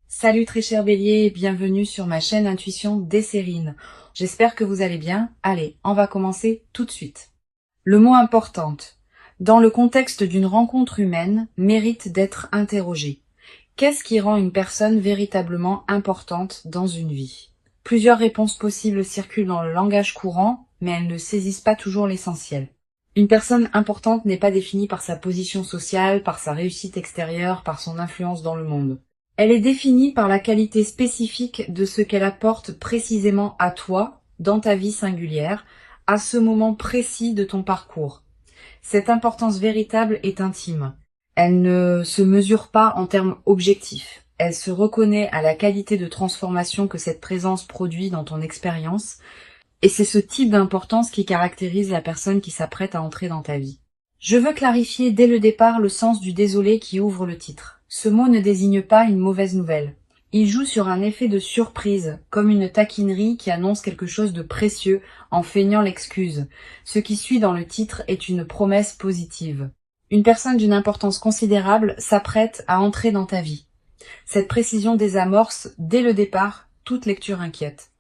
Salut très cher Bélier, bienvenue sur ma chaîne Intuition Desserine. J'espère que vous allez bien. Allez, on va commencer tout de suite. Le mot importante, dans le contexte d'une rencontre humaine, mérite d'être interrogé. Qu'est-ce qui rend une personne véritablement importante dans une vie? Plusieurs réponses possibles circulent dans le langage courant, mais elles ne saisissent pas toujours l'essentiel. Une personne importante n'est pas définie par sa position sociale, par sa réussite extérieure, par son influence dans le monde. Elle est définie par la qualité spécifique de ce qu'elle apporte précisément à toi, dans ta vie singulière, à ce moment précis de ton parcours. Cette importance véritable est intime. Elle ne se mesure pas en termes objectifs. Elle se reconnaît à la qualité de transformation que cette présence produit dans ton expérience, et c'est ce type d'importance qui caractérise la personne qui s'apprête à entrer dans ta vie. Je veux clarifier dès le départ le sens du désolé qui ouvre le titre. Ce mot ne désigne pas une mauvaise nouvelle. Il joue sur un effet de surprise, comme une taquinerie qui annonce quelque chose de précieux en feignant l'excuse. Ce qui suit dans le titre est une promesse positive. Une personne d'une importance considérable s'apprête à entrer dans ta vie. Cette précision désamorce, dès le départ, toute lecture inquiète.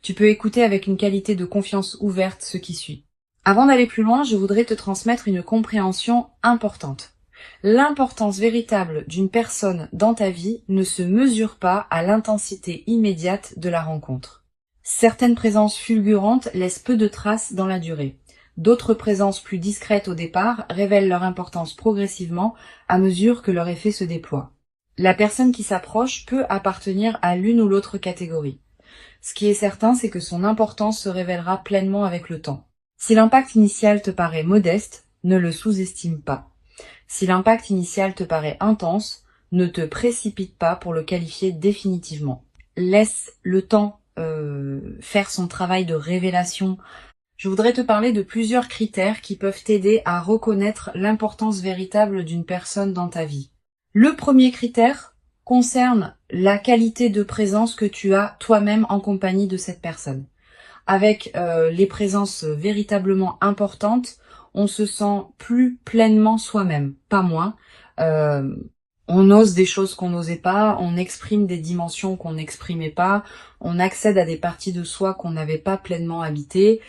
Tu peux écouter avec une qualité de confiance ouverte ce qui suit. Avant d'aller plus loin, je voudrais te transmettre une compréhension importante. L'importance véritable d'une personne dans ta vie ne se mesure pas à l'intensité immédiate de la rencontre. Certaines présences fulgurantes laissent peu de traces dans la durée. D'autres présences plus discrètes au départ révèlent leur importance progressivement à mesure que leur effet se déploie. La personne qui s'approche peut appartenir à l'une ou l'autre catégorie. Ce qui est certain, c'est que son importance se révélera pleinement avec le temps. Si l'impact initial te paraît modeste, ne le sous-estime pas. Si l'impact initial te paraît intense, ne te précipite pas pour le qualifier définitivement. Laisse le temps faire son travail de révélation. Je voudrais te parler de plusieurs critères qui peuvent t'aider à reconnaître l'importance véritable d'une personne dans ta vie. Le premier critère concerne la qualité de présence que tu as toi-même en compagnie de cette personne. Avec les présences véritablement importantes, on se sent plus pleinement soi-même, pas moins. On ose des choses qu'on n'osait pas, on exprime des dimensions qu'on n'exprimait pas, on accède à des parties de soi qu'on n'avait pas pleinement habitées.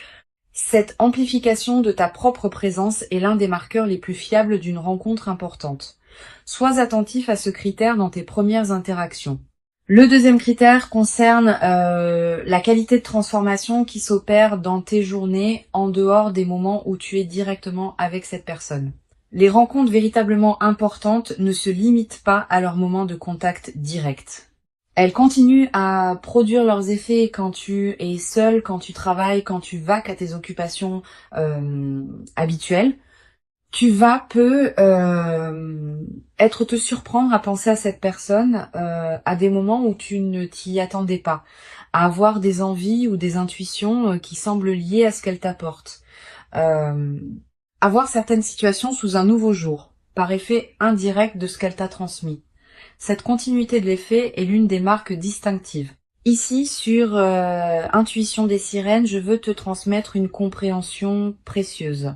Cette amplification de ta propre présence est l'un des marqueurs les plus fiables d'une rencontre importante. Sois attentif à ce critère dans tes premières interactions. Le deuxième critère concerne la qualité de transformation qui s'opère dans tes journées en dehors des moments où tu es directement avec cette personne. Les rencontres véritablement importantes ne se limitent pas à leur moment de contact direct. Elles continuent à produire leurs effets quand tu es seul, quand tu travailles, quand tu vaques à tes occupations habituelles. Tu vas être te surprendre à penser à cette personne à des moments où tu ne t'y attendais pas, à avoir des envies ou des intuitions qui semblent liées à ce qu'elle t'apporte, à voir certaines situations sous un nouveau jour, par effet indirect de ce qu'elle t'a transmis. Cette continuité de l'effet est l'une des marques distinctives. Ici, sur Intuition des sirènes, je veux te transmettre une compréhension précieuse.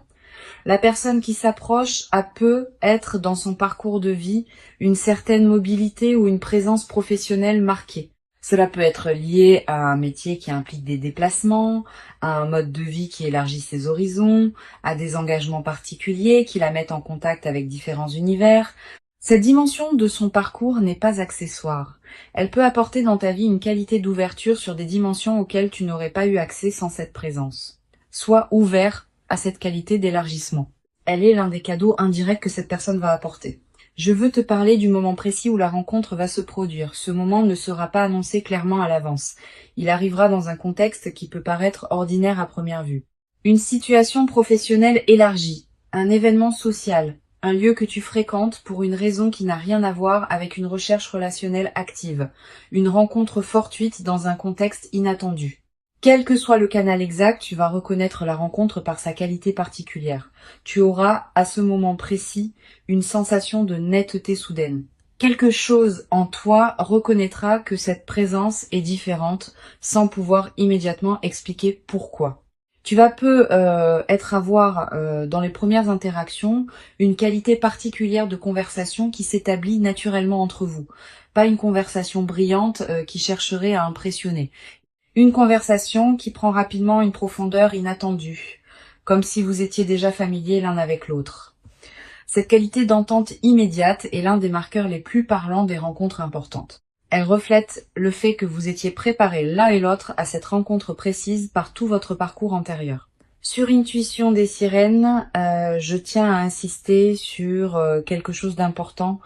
La personne qui s'approche peut être dans son parcours de vie une certaine mobilité ou une présence professionnelle marquée. Cela peut être lié à un métier qui implique des déplacements, à un mode de vie qui élargit ses horizons, à des engagements particuliers qui la mettent en contact avec différents univers. Cette dimension de son parcours n'est pas accessoire. Elle peut apporter dans ta vie une qualité d'ouverture sur des dimensions auxquelles tu n'aurais pas eu accès sans cette présence. Sois ouvert à cette qualité d'élargissement. Elle est l'un des cadeaux indirects que cette personne va apporter. Je veux te parler du moment précis où la rencontre va se produire. Ce moment ne sera pas annoncé clairement à l'avance. Il arrivera dans un contexte qui peut paraître ordinaire à première vue. Une situation professionnelle élargie, un événement social, un lieu que tu fréquentes pour une raison qui n'a rien à voir avec une recherche relationnelle active, une rencontre fortuite dans un contexte inattendu. Quel que soit le canal exact, tu vas reconnaître la rencontre par sa qualité particulière. Tu auras, à ce moment précis, une sensation de netteté soudaine. Quelque chose en toi reconnaîtra que cette présence est différente sans pouvoir immédiatement expliquer pourquoi. Tu vas avoir dans les premières interactions une qualité particulière de conversation qui s'établit naturellement entre vous. Pas une conversation brillante qui chercherait à impressionner. Une conversation qui prend rapidement une profondeur inattendue, comme si vous étiez déjà familiers l'un avec l'autre. Cette qualité d'entente immédiate est l'un des marqueurs les plus parlants des rencontres importantes. Elle reflète le fait que vous étiez préparés l'un et l'autre à cette rencontre précise par tout votre parcours antérieur. Sur Intuition des sirènes, je tiens à insister sur quelque chose d'important.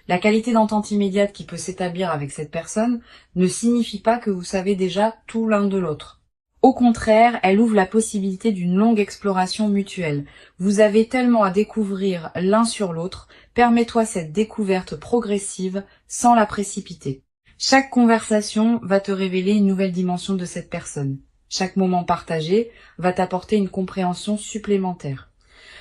La qualité d'entente immédiate qui peut s'établir avec cette personne ne signifie pas que vous savez déjà tout l'un de l'autre. Au contraire, elle ouvre la possibilité d'une longue exploration mutuelle. Vous avez tellement à découvrir l'un sur l'autre, permets-toi cette découverte progressive sans la précipiter. Chaque conversation va te révéler une nouvelle dimension de cette personne. Chaque moment partagé va t'apporter une compréhension supplémentaire.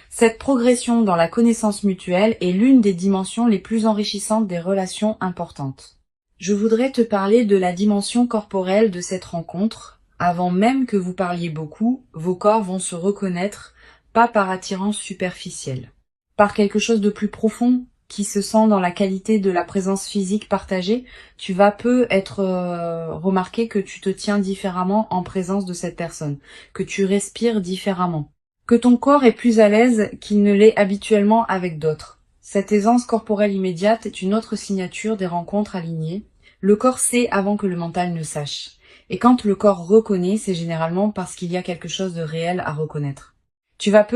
Cette progression dans la connaissance mutuelle est l'une des dimensions les plus enrichissantes des relations importantes. Je voudrais te parler de la dimension corporelle de cette rencontre. Avant même que vous parliez beaucoup, vos corps vont se reconnaître, pas par attirance superficielle, par quelque chose de plus profond qui se sent dans la qualité de la présence physique partagée. Tu vas remarquer que tu te tiens différemment en présence de cette personne, que tu respires différemment, que ton corps est plus à l'aise qu'il ne l'est habituellement avec d'autres. Cette aisance corporelle immédiate est une autre signature des rencontres alignées. Le corps sait avant que le mental ne sache. Et quand le corps reconnaît, c'est généralement parce qu'il y a quelque chose de réel à reconnaître. Tu vas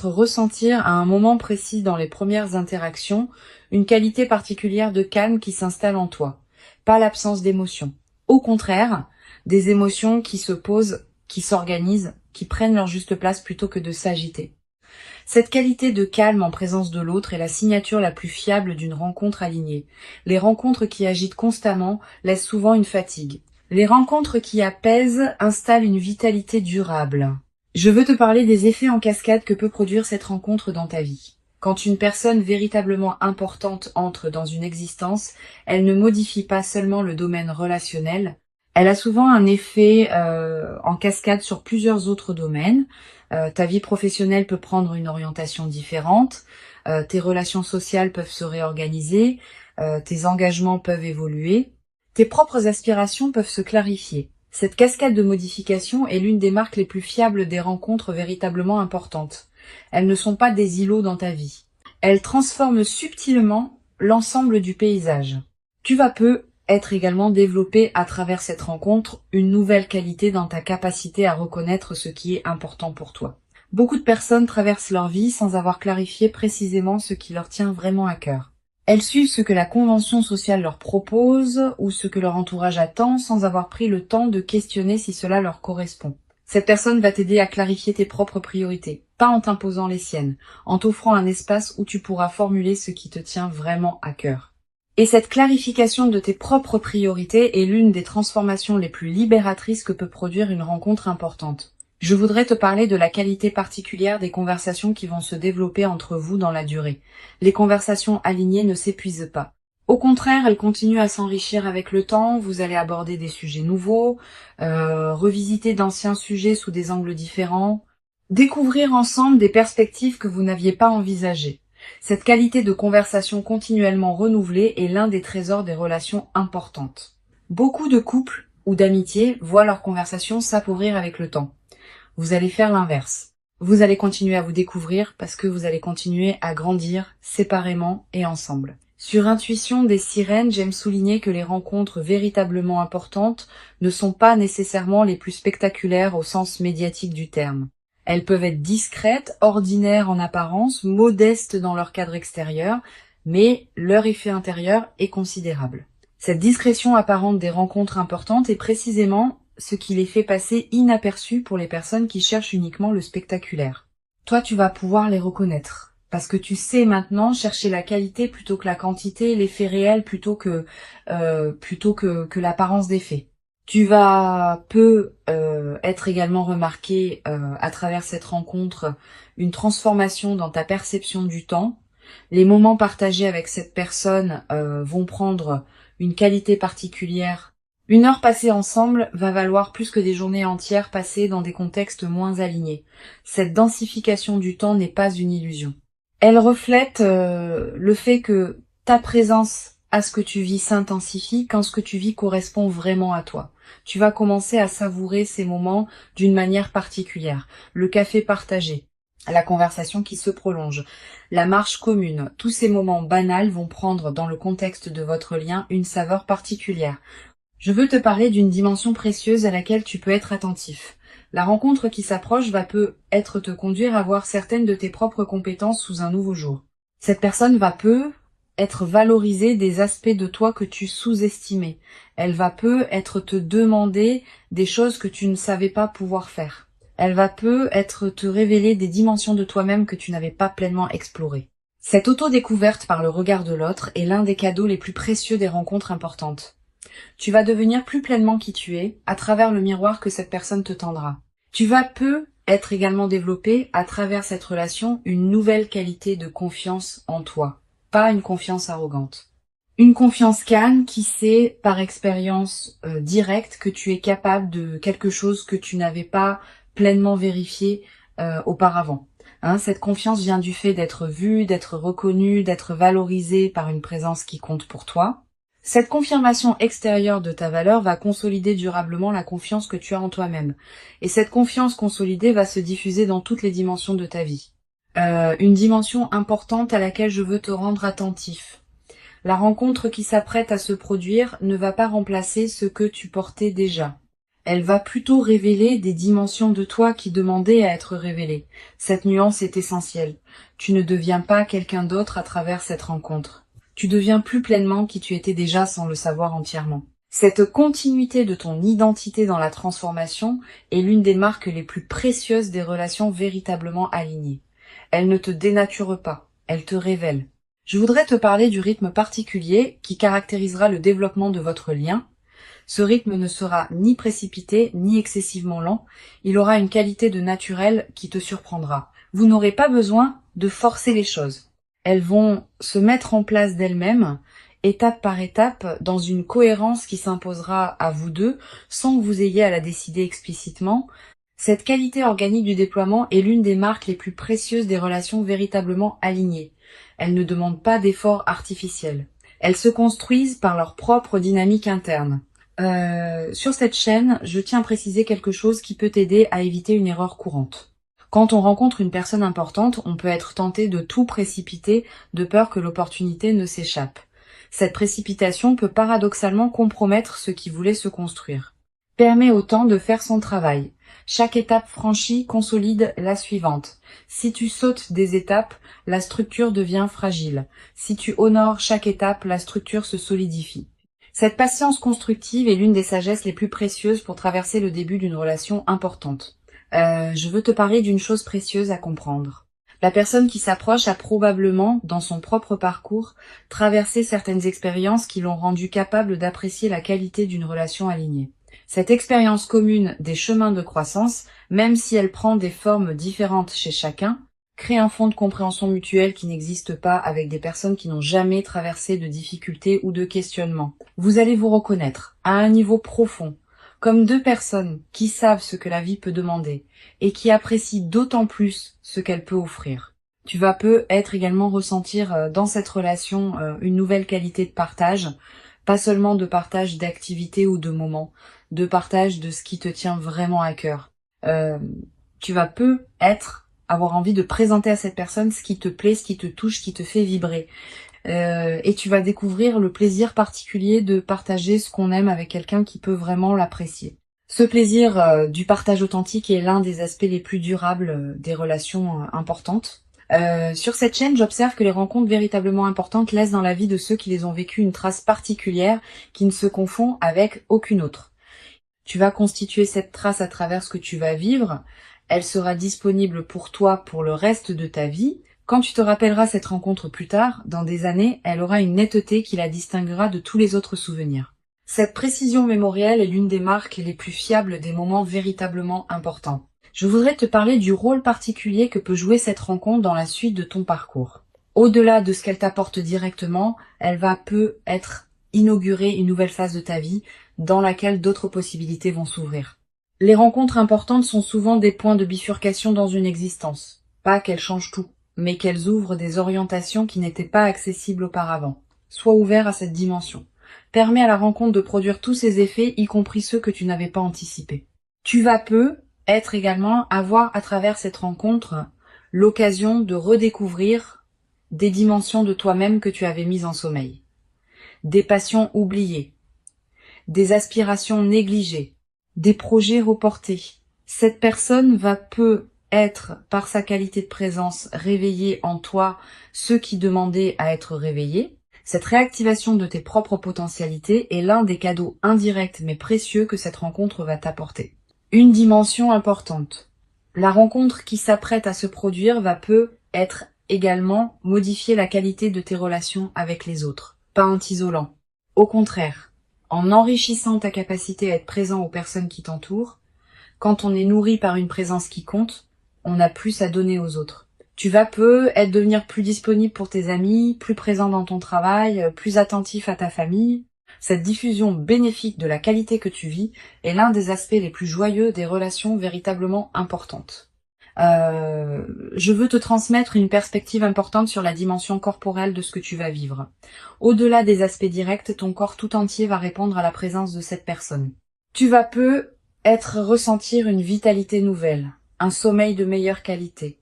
ressentir à un moment précis dans les premières interactions une qualité particulière de calme qui s'installe en toi, pas l'absence d'émotions. Au contraire, des émotions qui se posent, qui s'organisent, qui prennent leur juste place plutôt que de s'agiter. Cette qualité de calme en présence de l'autre est la signature la plus fiable d'une rencontre alignée. Les rencontres qui agitent constamment laissent souvent une fatigue. Les rencontres qui apaisent installent une vitalité durable. Je veux te parler des effets en cascade que peut produire cette rencontre dans ta vie. Quand une personne véritablement importante entre dans une existence, elle ne modifie pas seulement le domaine relationnel, elle a souvent un effet en cascade sur plusieurs autres domaines. Ta vie professionnelle peut prendre une orientation différente, tes relations sociales peuvent se réorganiser, tes engagements peuvent évoluer. Tes propres aspirations peuvent se clarifier. Cette cascade de modifications est l'une des marques les plus fiables des rencontres véritablement importantes. Elles ne sont pas des îlots dans ta vie. Elles transforment subtilement l'ensemble du paysage. Tu vas être également développé à travers cette rencontre une nouvelle qualité dans ta capacité à reconnaître ce qui est important pour toi. Beaucoup de personnes traversent leur vie sans avoir clarifié précisément ce qui leur tient vraiment à cœur. Elles suivent ce que la convention sociale leur propose ou ce que leur entourage attend sans avoir pris le temps de questionner si cela leur correspond. Cette personne va t'aider à clarifier tes propres priorités, pas en t'imposant les siennes, en t'offrant un espace où tu pourras formuler ce qui te tient vraiment à cœur. Et cette clarification de tes propres priorités est l'une des transformations les plus libératrices que peut produire une rencontre importante. Je voudrais te parler de la qualité particulière des conversations qui vont se développer entre vous dans la durée. Les conversations alignées ne s'épuisent pas. Au contraire, elles continuent à s'enrichir avec le temps, vous allez aborder des sujets nouveaux, revisiter d'anciens sujets sous des angles différents, découvrir ensemble des perspectives que vous n'aviez pas envisagées. Cette qualité de conversation continuellement renouvelée est l'un des trésors des relations importantes. Beaucoup de couples ou d'amitiés voient leur conversation s'appauvrir avec le temps. Vous allez faire l'inverse. Vous allez continuer à vous découvrir parce que vous allez continuer à grandir séparément et ensemble. Sur Intuition des sirènes, j'aime souligner que les rencontres véritablement importantes ne sont pas nécessairement les plus spectaculaires au sens médiatique du terme. Elles peuvent être discrètes, ordinaires en apparence, modestes dans leur cadre extérieur, mais leur effet intérieur est considérable. Cette discrétion apparente des rencontres importantes est précisément ce qui les fait passer inaperçus pour les personnes qui cherchent uniquement le spectaculaire. Toi, tu vas pouvoir les reconnaître, parce que tu sais maintenant chercher la qualité plutôt que la quantité, l'effet réel plutôt que l'apparence des faits. Tu vas être également remarqué à travers cette rencontre une transformation dans ta perception du temps. Les moments partagés avec cette personne vont prendre une qualité particulière Une heure passée ensemble va valoir plus que des journées entières passées dans des contextes moins alignés. Cette densification du temps n'est pas une illusion. Elle reflète le fait que ta présence à ce que tu vis s'intensifie quand ce que tu vis correspond vraiment à toi. Tu vas commencer à savourer ces moments d'une manière particulière. Le café partagé, la conversation qui se prolonge, la marche commune, tous ces moments banals vont prendre dans le contexte de votre lien une saveur particulière. Je veux te parler d'une dimension précieuse à laquelle tu peux être attentif. La rencontre qui s'approche va peut-être te conduire à voir certaines de tes propres compétences sous un nouveau jour. Cette personne va être valorisée des aspects de toi que tu sous-estimais. Elle va être te demander des choses que tu ne savais pas pouvoir faire. Elle va être te révéler des dimensions de toi-même que tu n'avais pas pleinement explorées. Cette auto-découverte par le regard de l'autre est l'un des cadeaux les plus précieux des rencontres importantes. Tu vas devenir plus pleinement qui tu es à travers le miroir que cette personne te tendra. Tu vas être également développé à travers cette relation une nouvelle qualité de confiance en toi, pas une confiance arrogante. Une confiance calme qui sait par expérience directe que tu es capable de quelque chose que tu n'avais pas pleinement vérifié auparavant. Cette confiance vient du fait d'être vu, d'être reconnu, d'être valorisé par une présence qui compte pour toi. Cette confirmation extérieure de ta valeur va consolider durablement la confiance que tu as en toi-même. Et cette confiance consolidée va se diffuser dans toutes les dimensions de ta vie. Une dimension importante à laquelle je veux te rendre attentif. La rencontre qui s'apprête à se produire ne va pas remplacer ce que tu portais déjà. Elle va plutôt révéler des dimensions de toi qui demandaient à être révélées. Cette nuance est essentielle. Tu ne deviens pas quelqu'un d'autre à travers cette rencontre. Tu deviens plus pleinement qui tu étais déjà sans le savoir entièrement. Cette continuité de ton identité dans la transformation est l'une des marques les plus précieuses des relations véritablement alignées. Elle ne te dénature pas, elle te révèle. Je voudrais te parler du rythme particulier qui caractérisera le développement de votre lien. Ce rythme ne sera ni précipité, ni excessivement lent. Il aura une qualité de naturel qui te surprendra. Vous n'aurez pas besoin de forcer les choses. Elles vont se mettre en place d'elles-mêmes, étape par étape, dans une cohérence qui s'imposera à vous deux, sans que vous ayez à la décider explicitement. Cette qualité organique du déploiement est l'une des marques les plus précieuses des relations véritablement alignées. Elles ne demandent pas d'efforts artificiels. Elles se construisent par leur propre dynamique interne. Sur cette chaîne, je tiens à préciser quelque chose qui peut t'aider à éviter une erreur courante. Quand on rencontre une personne importante, on peut être tenté de tout précipiter de peur que l'opportunité ne s'échappe. Cette précipitation peut paradoxalement compromettre ce qui voulait se construire. Permet au temps de faire son travail. Chaque étape franchie consolide la suivante. Si tu sautes des étapes, la structure devient fragile. Si tu honores chaque étape, la structure se solidifie. Cette patience constructive est l'une des sagesses les plus précieuses pour traverser le début d'une relation importante. Je veux te parler d'une chose précieuse à comprendre. La personne qui s'approche a probablement, dans son propre parcours, traversé certaines expériences qui l'ont rendu capable d'apprécier la qualité d'une relation alignée. Cette expérience commune des chemins de croissance, même si elle prend des formes différentes chez chacun, crée un fond de compréhension mutuelle qui n'existe pas avec des personnes qui n'ont jamais traversé de difficultés ou de questionnements. Vous allez vous reconnaître, à un niveau profond, comme deux personnes qui savent ce que la vie peut demander et qui apprécient d'autant plus ce qu'elle peut offrir. Tu vas peut-être également ressentir dans cette relation une nouvelle qualité de partage, pas seulement de partage d'activités ou de moments, de partage de ce qui te tient vraiment à cœur. Tu vas peut-être avoir envie de présenter à cette personne ce qui te plaît, ce qui te touche, ce qui te fait vibrer. Et tu vas découvrir le plaisir particulier de partager ce qu'on aime avec quelqu'un qui peut vraiment l'apprécier. Ce plaisir du partage authentique est l'un des aspects les plus durables des relations importantes. Sur cette chaîne, j'observe que les rencontres véritablement importantes laissent dans la vie de ceux qui les ont vécues une trace particulière qui ne se confond avec aucune autre. Tu vas constituer cette trace à travers ce que tu vas vivre. Elle sera disponible pour toi pour le reste de ta vie. Quand tu te rappelleras cette rencontre plus tard, dans des années, elle aura une netteté qui la distinguera de tous les autres souvenirs. Cette précision mémorielle est l'une des marques les plus fiables des moments véritablement importants. Je voudrais te parler du rôle particulier que peut jouer cette rencontre dans la suite de ton parcours. Au-delà de ce qu'elle t'apporte directement, elle va être inaugurer une nouvelle phase de ta vie dans laquelle d'autres possibilités vont s'ouvrir. Les rencontres importantes sont souvent des points de bifurcation dans une existence. Pas qu'elles changent tout, mais qu'elles ouvrent des orientations qui n'étaient pas accessibles auparavant. Sois ouvert à cette dimension. Permets à la rencontre de produire tous ses effets, y compris ceux que tu n'avais pas anticipés. Tu vas être également avoir à travers cette rencontre l'occasion de redécouvrir des dimensions de toi-même que tu avais mises en sommeil. Des passions oubliées, des aspirations négligées, des projets reportés. Cette personne va être, par sa qualité de présence, réveiller en toi ceux qui demandaient à être réveillés. Cette réactivation de tes propres potentialités est l'un des cadeaux indirects mais précieux que cette rencontre va t'apporter. Une dimension importante. La rencontre qui s'apprête à se produire va être également modifier la qualité de tes relations avec les autres, pas en t'isolant. Au contraire, en enrichissant ta capacité à être présent aux personnes qui t'entourent, quand on est nourri par une présence qui compte, on a plus à donner aux autres. Tu vas devenir plus disponible pour tes amis, plus présent dans ton travail, plus attentif à ta famille. Cette diffusion bénéfique de la qualité que tu vis est l'un des aspects les plus joyeux des relations véritablement importantes. Je veux te transmettre une perspective importante sur la dimension corporelle de ce que tu vas vivre. Au-delà des aspects directs, ton corps tout entier va répondre à la présence de cette personne. Tu vas ressentir une vitalité nouvelle, un sommeil de meilleure qualité,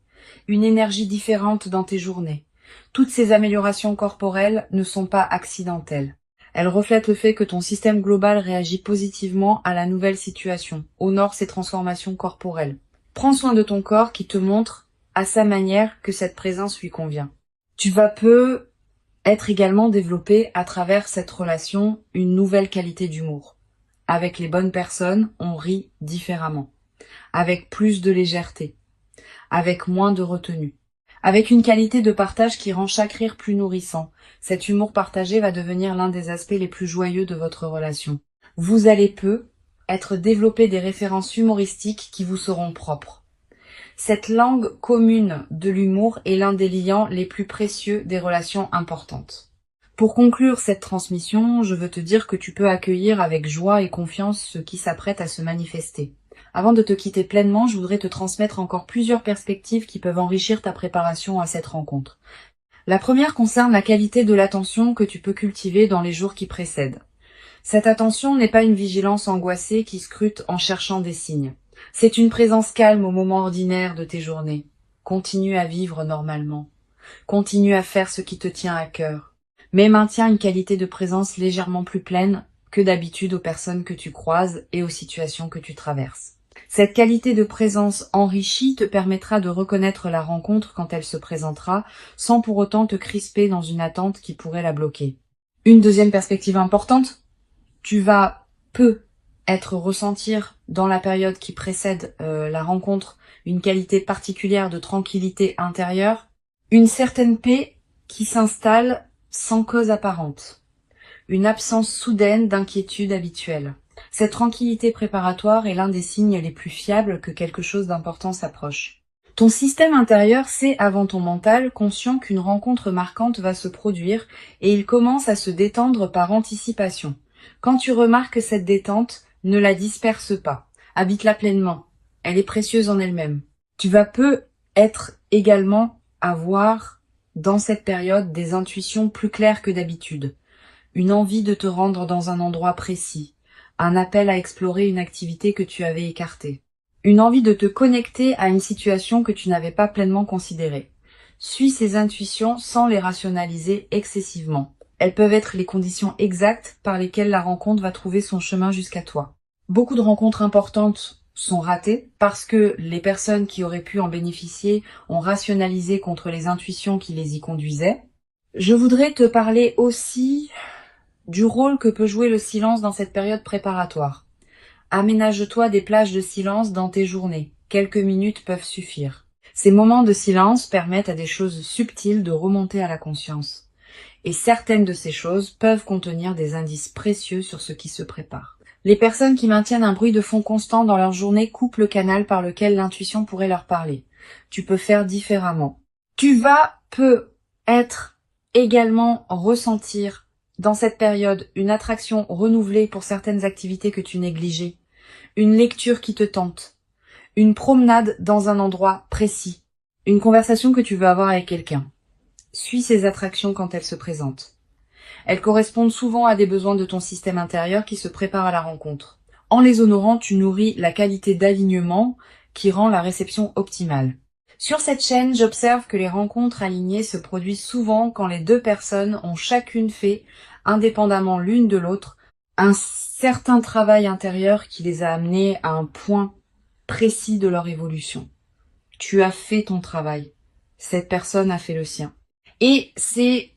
une énergie différente dans tes journées. Toutes ces améliorations corporelles ne sont pas accidentelles. Elles reflètent le fait que ton système global réagit positivement à la nouvelle situation, honore ces transformations corporelles. Prends soin de ton corps qui te montre à sa manière que cette présence lui convient. Tu vas être également développé à travers cette relation une nouvelle qualité d'humour. Avec les bonnes personnes, on rit différemment, avec plus de légèreté, avec moins de retenue, avec une qualité de partage qui rend chaque rire plus nourrissant. Cet humour partagé va devenir l'un des aspects les plus joyeux de votre relation. Vous allez être développé des références humoristiques qui vous seront propres. Cette langue commune de l'humour est l'un des liants les plus précieux des relations importantes. Pour conclure cette transmission, je veux te dire que tu peux accueillir avec joie et confiance ce qui s'apprête à se manifester. Avant de te quitter pleinement, je voudrais te transmettre encore plusieurs perspectives qui peuvent enrichir ta préparation à cette rencontre. La première concerne la qualité de l'attention que tu peux cultiver dans les jours qui précèdent. Cette attention n'est pas une vigilance angoissée qui scrute en cherchant des signes. C'est une présence calme au moment ordinaire de tes journées. Continue à vivre normalement. Continue à faire ce qui te tient à cœur. Mais maintiens une qualité de présence légèrement plus pleine que d'habitude aux personnes que tu croises et aux situations que tu traverses. Cette qualité de présence enrichie te permettra de reconnaître la rencontre quand elle se présentera, sans pour autant te crisper dans une attente qui pourrait la bloquer. Une deuxième perspective importante, tu vas ressentir dans la période qui précède la rencontre une qualité particulière de tranquillité intérieure, une certaine paix qui s'installe sans cause apparente, une absence soudaine d'inquiétude habituelle. Cette tranquillité préparatoire est l'un des signes les plus fiables que quelque chose d'important s'approche. Ton système intérieur sait avant ton mental, conscient qu'une rencontre marquante va se produire et il commence à se détendre par anticipation. Quand tu remarques cette détente, ne la disperse pas. Habite-la pleinement. Elle est précieuse en elle-même. Tu vas être également avoir dans cette période des intuitions plus claires que d'habitude. Une envie de te rendre dans un endroit précis. Un appel à explorer une activité que tu avais écartée. Une envie de te connecter à une situation que tu n'avais pas pleinement considérée. Suis ces intuitions sans les rationaliser excessivement. Elles peuvent être les conditions exactes par lesquelles la rencontre va trouver son chemin jusqu'à toi. Beaucoup de rencontres importantes sont ratées parce que les personnes qui auraient pu en bénéficier ont rationalisé contre les intuitions qui les y conduisaient. Je voudrais te parler aussi du rôle que peut jouer le silence dans cette période préparatoire. Aménage-toi des plages de silence dans tes journées. Quelques minutes peuvent suffire. Ces moments de silence permettent à des choses subtiles de remonter à la conscience. Et certaines de ces choses peuvent contenir des indices précieux sur ce qui se prépare. Les personnes qui maintiennent un bruit de fond constant dans leur journée coupent le canal par lequel l'intuition pourrait leur parler. Tu peux faire différemment. Tu vas être également ressentir dans cette période une attraction renouvelée pour certaines activités que tu négligeais, une lecture qui te tente, une promenade dans un endroit précis, une conversation que tu veux avoir avec quelqu'un. Suis ces attractions quand elles se présentent. Elles correspondent souvent à des besoins de ton système intérieur qui se prépare à la rencontre. En les honorant, tu nourris la qualité d'alignement qui rend la réception optimale. Sur cette chaîne, j'observe que les rencontres alignées se produisent souvent quand les deux personnes ont chacune fait, indépendamment l'une de l'autre, un certain travail intérieur qui les a amenés à un point précis de leur évolution. Tu as fait ton travail. Cette personne a fait le sien. Et c'est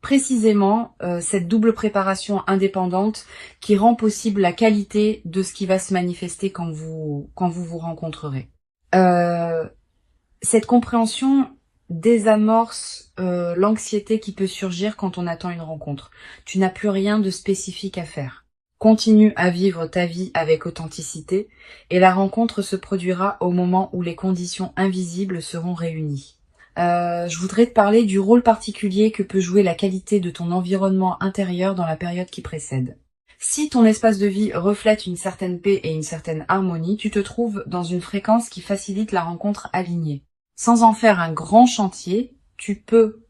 précisément cette double préparation indépendante qui rend possible la qualité de ce qui va se manifester quand vous vous rencontrerez. Cette compréhension désamorce l'anxiété qui peut surgir quand on attend une rencontre. Tu n'as plus rien de spécifique à faire. Continue à vivre ta vie avec authenticité et la rencontre se produira au moment où les conditions invisibles seront réunies. Je voudrais te parler du rôle particulier que peut jouer la qualité de ton environnement intérieur dans la période qui précède. Si ton espace de vie reflète une certaine paix et une certaine harmonie, tu te trouves dans une fréquence qui facilite la rencontre alignée. Sans en faire un grand chantier, tu peux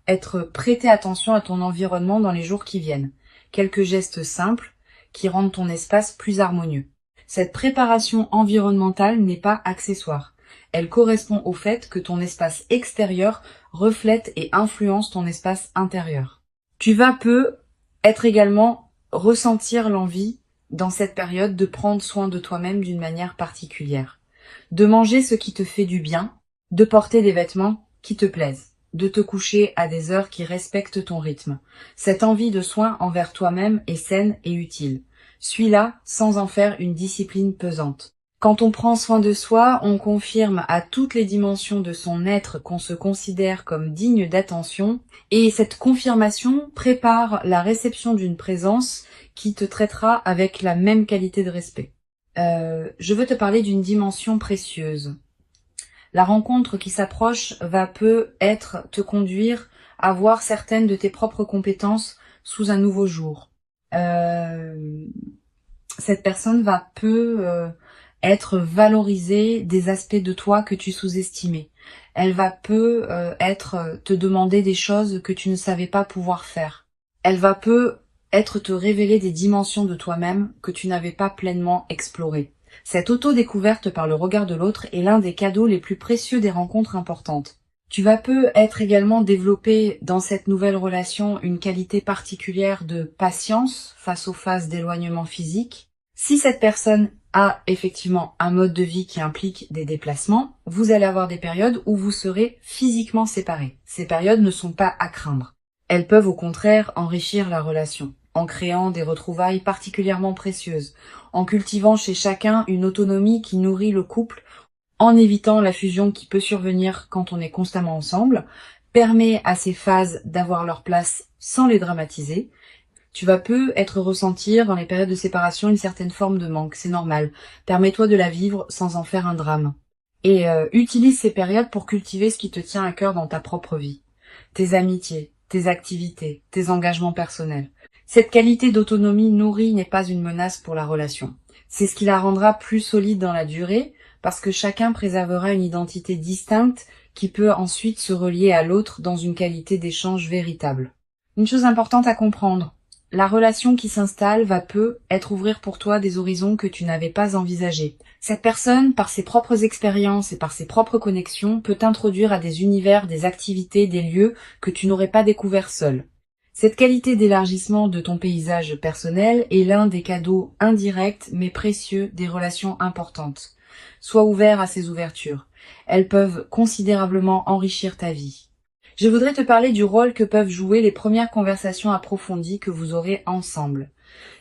être prêter attention à ton environnement dans les jours qui viennent. Quelques gestes simples qui rendent ton espace plus harmonieux. Cette préparation environnementale n'est pas accessoire. Elle correspond au fait que ton espace extérieur reflète et influence ton espace intérieur. Tu vas être également ressentir l'envie dans cette période de prendre soin de toi-même d'une manière particulière, de manger ce qui te fait du bien, de porter des vêtements qui te plaisent, de te coucher à des heures qui respectent ton rythme. Cette envie de soin envers toi-même est saine et utile. Suis-la sans en faire une discipline pesante. Quand on prend soin de soi, on confirme à toutes les dimensions de son être qu'on se considère comme digne d'attention, et cette confirmation prépare la réception d'une présence qui te traitera avec la même qualité de respect. Je veux te parler d'une dimension précieuse. La rencontre qui s'approche va peut-être te conduire à voir certaines de tes propres compétences sous un nouveau jour. Cette personne va être valorisée des aspects de toi que tu sous-estimais. Elle va te demander des choses que tu ne savais pas pouvoir faire. Elle va te révéler des dimensions de toi-même que tu n'avais pas pleinement explorées. Cette auto-découverte par le regard de l'autre est l'un des cadeaux les plus précieux des rencontres importantes. Tu vas être également développer dans cette nouvelle relation une qualité particulière de patience face aux phases d'éloignement physique. Si cette personne a effectivement un mode de vie qui implique des déplacements, vous allez avoir des périodes où vous serez physiquement séparés. Ces périodes ne sont pas à craindre. Elles peuvent au contraire enrichir la relation, en créant des retrouvailles particulièrement précieuses, en cultivant chez chacun une autonomie qui nourrit le couple, en évitant la fusion qui peut survenir quand on est constamment ensemble, permet à ces phases d'avoir leur place sans les dramatiser. Tu vas être ressentir dans les périodes de séparation une certaine forme de manque, c'est normal. Permets-toi de la vivre sans en faire un drame. Et utilise ces périodes pour cultiver ce qui te tient à cœur dans ta propre vie. Tes amitiés, tes activités, tes engagements personnels. Cette qualité d'autonomie nourrie n'est pas une menace pour la relation. C'est ce qui la rendra plus solide dans la durée, parce que chacun préservera une identité distincte qui peut ensuite se relier à l'autre dans une qualité d'échange véritable. Une chose importante à comprendre, la relation qui s'installe va être ouvrir pour toi des horizons que tu n'avais pas envisagés. Cette personne, par ses propres expériences et par ses propres connexions, peut t'introduire à des univers, des activités, des lieux que tu n'aurais pas découverts seul. Cette qualité d'élargissement de ton paysage personnel est l'un des cadeaux indirects mais précieux des relations importantes. Sois ouvert à ces ouvertures. Elles peuvent considérablement enrichir ta vie. Je voudrais te parler du rôle que peuvent jouer les premières conversations approfondies que vous aurez ensemble.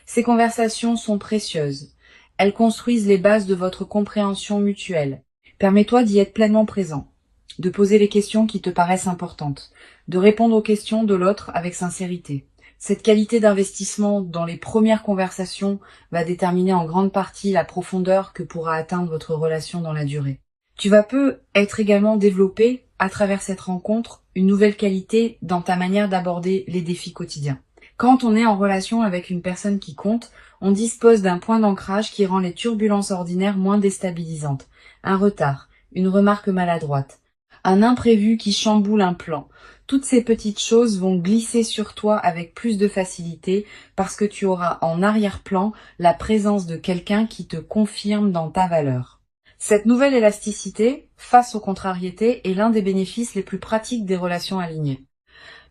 Ces conversations sont précieuses. Elles construisent les bases de votre compréhension mutuelle. Permets-toi d'y être pleinement présent, de poser les questions qui te paraissent importantes, de répondre aux questions de l'autre avec sincérité. Cette qualité d'investissement dans les premières conversations va déterminer en grande partie la profondeur que pourra atteindre votre relation dans la durée. Tu vas être également développé à travers cette rencontre une nouvelle qualité dans ta manière d'aborder les défis quotidiens. Quand on est en relation avec une personne qui compte, on dispose d'un point d'ancrage qui rend les turbulences ordinaires moins déstabilisantes. Un retard, une remarque maladroite, un imprévu qui chamboule un plan. Toutes ces petites choses vont glisser sur toi avec plus de facilité parce que tu auras en arrière-plan la présence de quelqu'un qui te confirme dans ta valeur. Cette nouvelle élasticité, face aux contrariétés, est l'un des bénéfices les plus pratiques des relations alignées.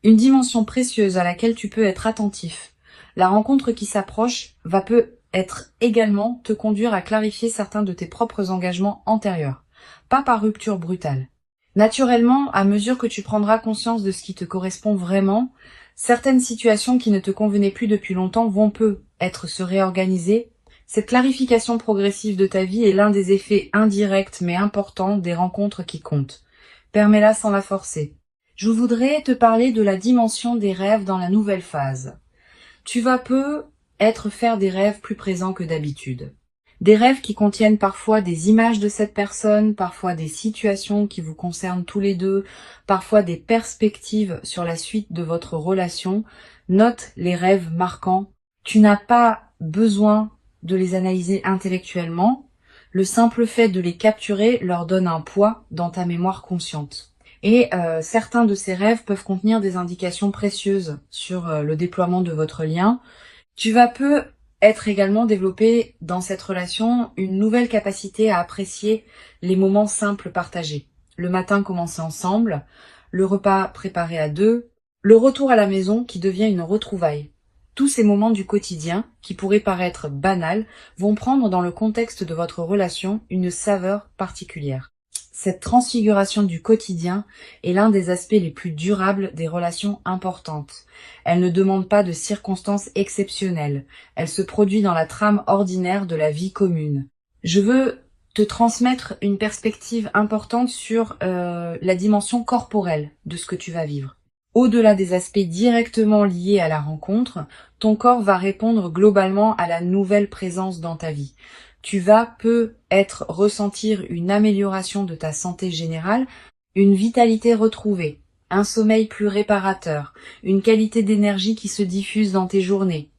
Une dimension précieuse à laquelle tu peux être attentif. La rencontre qui s'approche peut-être également te conduire à clarifier certains de tes propres engagements antérieurs, pas par rupture brutale. Naturellement, à mesure que tu prendras conscience de ce qui te correspond vraiment, certaines situations qui ne te convenaient plus depuis longtemps vont peut-être se réorganiser. Cette clarification progressive de ta vie est l'un des effets indirects mais importants des rencontres qui comptent. Permets-la sans la forcer. Je voudrais te parler de la dimension des rêves dans la nouvelle phase. Tu vas peut-être faire des rêves plus présents que d'habitude. Des rêves qui contiennent parfois des images de cette personne, parfois des situations qui vous concernent tous les deux, parfois des perspectives sur la suite de votre relation. Note les rêves marquants. Tu n'as pas besoin de les analyser intellectuellement. Le simple fait de les capturer leur donne un poids dans ta mémoire consciente. Et certains de ces rêves peuvent contenir des indications précieuses sur le déploiement de votre lien. Tu vas être également développé dans cette relation une nouvelle capacité à apprécier les moments simples partagés. Le matin commencé ensemble, le repas préparé à deux, le retour à la maison qui devient une retrouvaille. Tous ces moments du quotidien, qui pourraient paraître banals, vont prendre dans le contexte de votre relation une saveur particulière. Cette transfiguration du quotidien est l'un des aspects les plus durables des relations importantes. Elle ne demande pas de circonstances exceptionnelles. Elle se produit dans la trame ordinaire de la vie commune. Je veux te transmettre une perspective importante sur la dimension corporelle de ce que tu vas vivre. Au-delà des aspects directement liés à la rencontre, ton corps va répondre globalement à la nouvelle présence dans ta vie. Tu vas peut-être ressentir une amélioration de ta santé générale, une vitalité retrouvée, un sommeil plus réparateur, une qualité d'énergie qui se diffuse dans tes journées.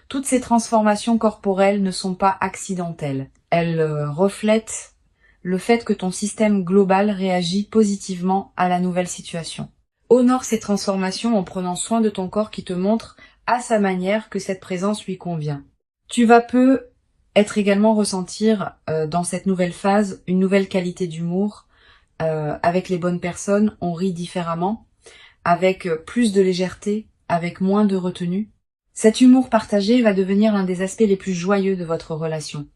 Toutes ces transformations corporelles ne sont pas accidentelles. Elles reflètent le fait que ton système global réagit positivement à la nouvelle situation. Honore ces transformations en prenant soin de ton corps qui te montre à sa manière que cette présence lui convient. Tu vas être également ressentir dans cette nouvelle phase une nouvelle qualité d'humour. Avec les bonnes personnes, on rit différemment, avec plus de légèreté, avec moins de retenue. Cet humour partagé va devenir l'un des aspects les plus joyeux de votre relation.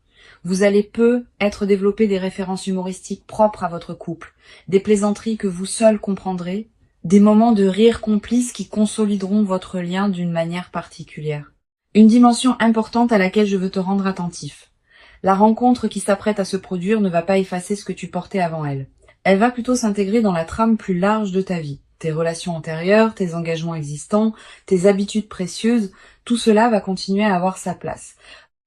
Vous allez peut-être développer des références humoristiques propres à votre couple, des plaisanteries que vous seuls comprendrez, des moments de rire complices qui consolideront votre lien d'une manière particulière. Une dimension importante à laquelle je veux te rendre attentif. La rencontre qui s'apprête à se produire ne va pas effacer ce que tu portais avant elle. Elle va plutôt s'intégrer dans la trame plus large de ta vie. Tes relations antérieures, tes engagements existants, tes habitudes précieuses, tout cela va continuer à avoir sa place.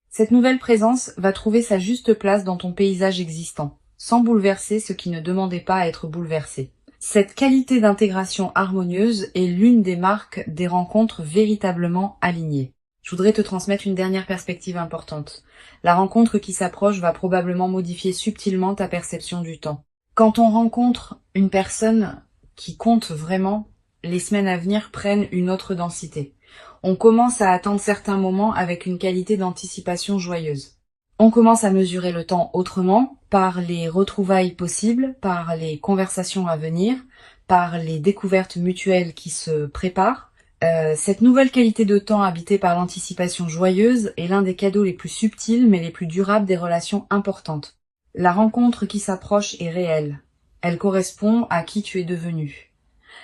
Cette nouvelle présence va trouver sa juste place dans ton paysage existant, sans bouleverser ce qui ne demandait pas à être bouleversé. Cette qualité d'intégration harmonieuse est l'une des marques des rencontres véritablement alignées. Je voudrais te transmettre une dernière perspective importante. La rencontre qui s'approche va probablement modifier subtilement ta perception du temps. Quand on rencontre une personne qui compte vraiment, les semaines à venir prennent une autre densité. On commence à attendre certains moments avec une qualité d'anticipation joyeuse. On commence à mesurer le temps autrement, par les retrouvailles possibles, par les conversations à venir, par les découvertes mutuelles qui se préparent. Cette nouvelle qualité de temps habitée par l'anticipation joyeuse est l'un des cadeaux les plus subtils mais les plus durables des relations importantes. La rencontre qui s'approche est réelle. Elle correspond à qui tu es devenu.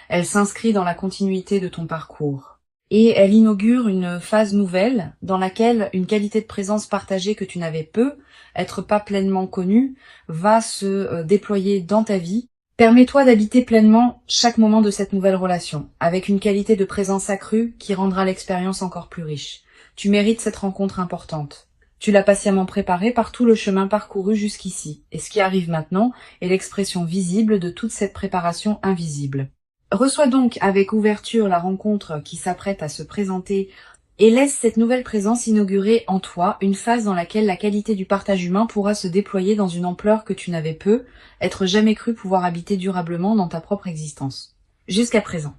Elle s'inscrit dans la continuité de ton parcours. Et elle inaugure une phase nouvelle dans laquelle une qualité de présence partagée que tu n'avais être pas pleinement connue, va se déployer dans ta vie. Permets-toi d'habiter pleinement chaque moment de cette nouvelle relation, avec une qualité de présence accrue qui rendra l'expérience encore plus riche. Tu mérites cette rencontre importante. Tu l'as patiemment préparé par tout le chemin parcouru jusqu'ici, et ce qui arrive maintenant est l'expression visible de toute cette préparation invisible. Reçois donc avec ouverture la rencontre qui s'apprête à se présenter et laisse cette nouvelle présence inaugurer en toi une phase dans laquelle la qualité du partage humain pourra se déployer dans une ampleur que tu n'avais être jamais cru pouvoir habiter durablement dans ta propre existence. Jusqu'à présent.